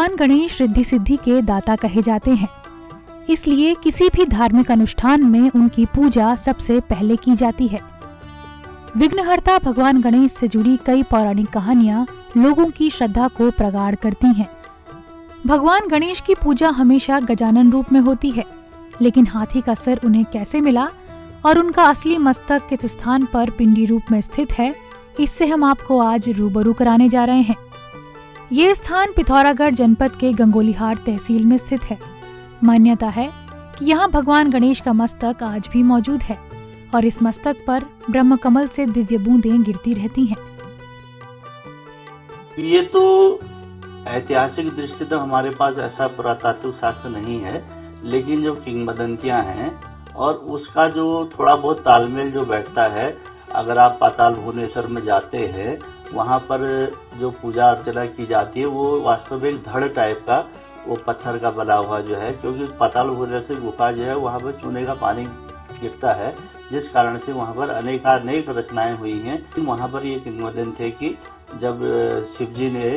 भगवान गणेश रिद्धि सिद्धि के दाता कहे जाते हैं, इसलिए किसी भी धार्मिक अनुष्ठान में उनकी पूजा सबसे पहले की जाती है। विघ्नहर्ता भगवान गणेश से जुड़ी कई पौराणिक कहानियां लोगों की श्रद्धा को प्रगाढ़ करती हैं। भगवान गणेश की पूजा हमेशा गजानन रूप में होती है, लेकिन हाथी का सिर उन्हें कैसे मिला और उनका असली मस्तक किस स्थान पर पिंडी रूप में स्थित है, इससे हम आपको आज रूबरू कराने जा रहे हैं। ये स्थान पिथौरागढ़ जनपद के गंगोलीहाट तहसील में स्थित है। मान्यता है कि यहाँ भगवान गणेश का मस्तक आज भी मौजूद है और इस मस्तक पर ब्रह्म कमल से दिव्य बूंदें गिरती रहती हैं। ये तो ऐतिहासिक दृष्टि तो हमारे पास ऐसा पुरातात्विक शास्त्र नहीं है, लेकिन जो किंवदंतियां हैं और उसका जो थोड़ा बहुत तालमेल जो बैठता है, अगर आप पाताल भुवनेश्वर में जाते हैं, वहाँ पर जो पूजा अर्चना की जाती है वो वास्तव में धड़ टाइप का वो पत्थर का बना हुआ जो है, क्योंकि पाताल भुवनेश्वर गुफा जो है वहाँ पर चूने का पानी गिरता है, जिस कारण से वहाँ पर अनेक रचनाएं हुई हैं। वहाँ पर ये किंवदंती है कि जब शिव जी ने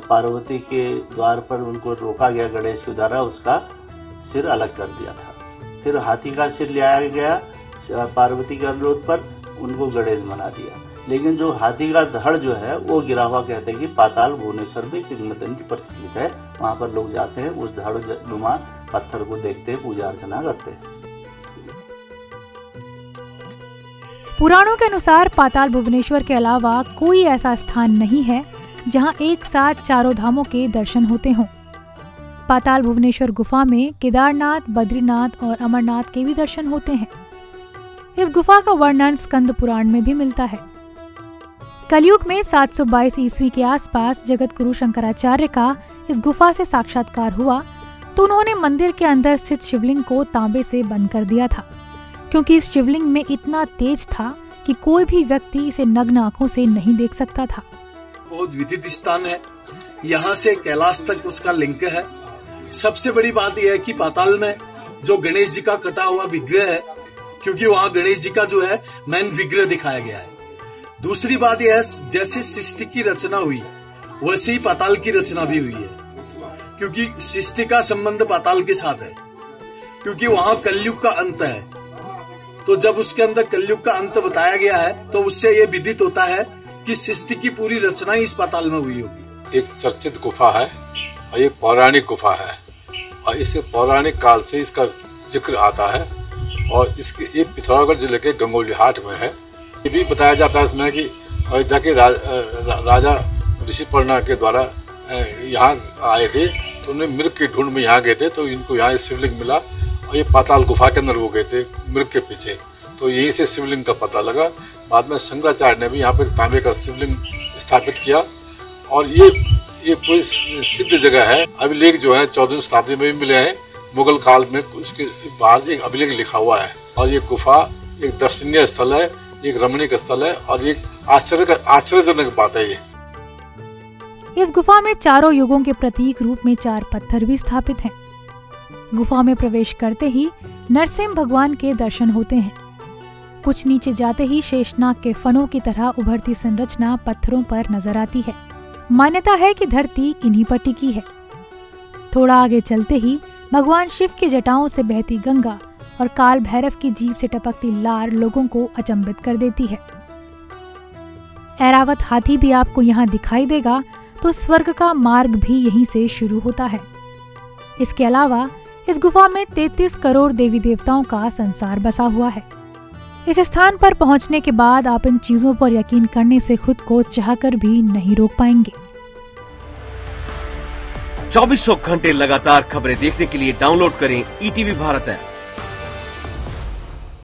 पार्वती के द्वार पर उनको रोका गया गणेश के द्वारा, उसका सिर अलग कर दिया था। फिर हाथी का सिर ले आया गया पार्वती के अनुरोध पर, उनको गणेश बना दिया। लेकिन जो हाथी का धड़ जो है वो गिरा हुआ कहते हैं कि पाताल भुवनेश्वर में किंवदंती प्रचलित है। वहाँ पर लोग जाते हैं, उस धड़ नुमा पत्थर को देखते हैं, पूजा अर्चना करते हैं। पुराणों के अनुसार पाताल भुवनेश्वर के अलावा कोई ऐसा स्थान नहीं है जहां एक साथ चारों धामों के दर्शन होते हों। पाताल भुवनेश्वर गुफा में केदारनाथ, बद्रीनाथ और अमरनाथ के भी दर्शन होते हैं। इस गुफा का वर्णन स्कंद पुराण में भी मिलता है। कलयुग में 722 ईस्वी के आसपास जगत गुरु शंकराचार्य का इस गुफा से साक्षात्कार हुआ तो उन्होंने मंदिर के अंदर स्थित शिवलिंग को तांबे से बंद कर दिया था, क्योंकि इस शिवलिंग में इतना तेज था कि कोई भी व्यक्ति इसे नग्न आंखों से नहीं देख सकता था। बहुत विदित स्थान है, यहाँ से कैलाश तक उसका लिंक है। सबसे बड़ी बात यह है कि पाताल में जो गणेश जी का कटा हुआ विग्रह है, क्योंकि वहाँ गणेश जी का जो है मेन विग्रह दिखाया गया है। दूसरी बात यह है, जैसे सृष्टि की रचना हुई वैसे ही पाताल की रचना भी हुई है, क्योंकि सृष्टि का संबंध पाताल के साथ है, क्योंकि वहाँ कलयुग का अंत है। तो जब उसके अंदर कलयुग का अंत बताया गया है तो उससे ये विदित होता है कि सृष्टि की पूरी रचना ही इस पाताल में हुई होगी। एक चर्चित गुफा है और एक पौराणिक गुफा है, और इसे पौराणिक काल से इसका जिक्र आता है, और इसके ये पिथौरागढ़ जिले के गंगोलीहाट में है। ये भी बताया जाता है इसमें कि अयोध्या के राजा ऋषिपर्णा के द्वारा यहाँ आए थे, तो उन्हें मृग की ढूंढ में यहाँ गए थे, तो इनको यहाँ शिवलिंग मिला और ये पाताल गुफा के अंदर वो गए थे मृग के पीछे, तो यहीं से शिवलिंग का पता लगा। बाद में शंकराचार्य ने भी यहाँ पर तांबे का शिवलिंग स्थापित किया, और ये पूरी सिद्ध जगह है। अभिलेख जो है 14वीं शताब्दी में भी मिले हैं, मुगल काल में उसके बाद एक अभिलेख लिखा हुआ है। और ये गुफा एक दर्शनीय स्थल है, एक रमणीक स्थल है, और एक आश्चर्यजनक बात है। ये इस गुफा में चारों युगों के प्रतीक रूप में 4 पत्थर भी स्थापित हैं। गुफा में प्रवेश करते ही नरसिंह भगवान के दर्शन होते हैं। कुछ नीचे जाते ही शेषनाग के फनों की तरह उभरती संरचना पत्थरों पर नजर आती है। मान्यता है कि धरती इन्हीं पर टिकी है। थोड़ा आगे चलते ही भगवान शिव की जटाओं से बहती गंगा और काल भैरव की जीभ से टपकती लार लोगों को अचंभित कर देती है। ऐरावत हाथी भी आपको यहाँ दिखाई देगा, तो स्वर्ग का मार्ग भी यहीं से शुरू होता है। इसके अलावा इस गुफा में 33 करोड़ देवी देवताओं का संसार बसा हुआ है। इस स्थान पर पहुंचने के बाद आप इन चीजों पर यकीन करने से खुद को चाहकर भी नहीं रोक पाएंगे। 24 घंटे लगातार खबरें देखने के लिए डाउनलोड करें ईटीवी भारत ऐप।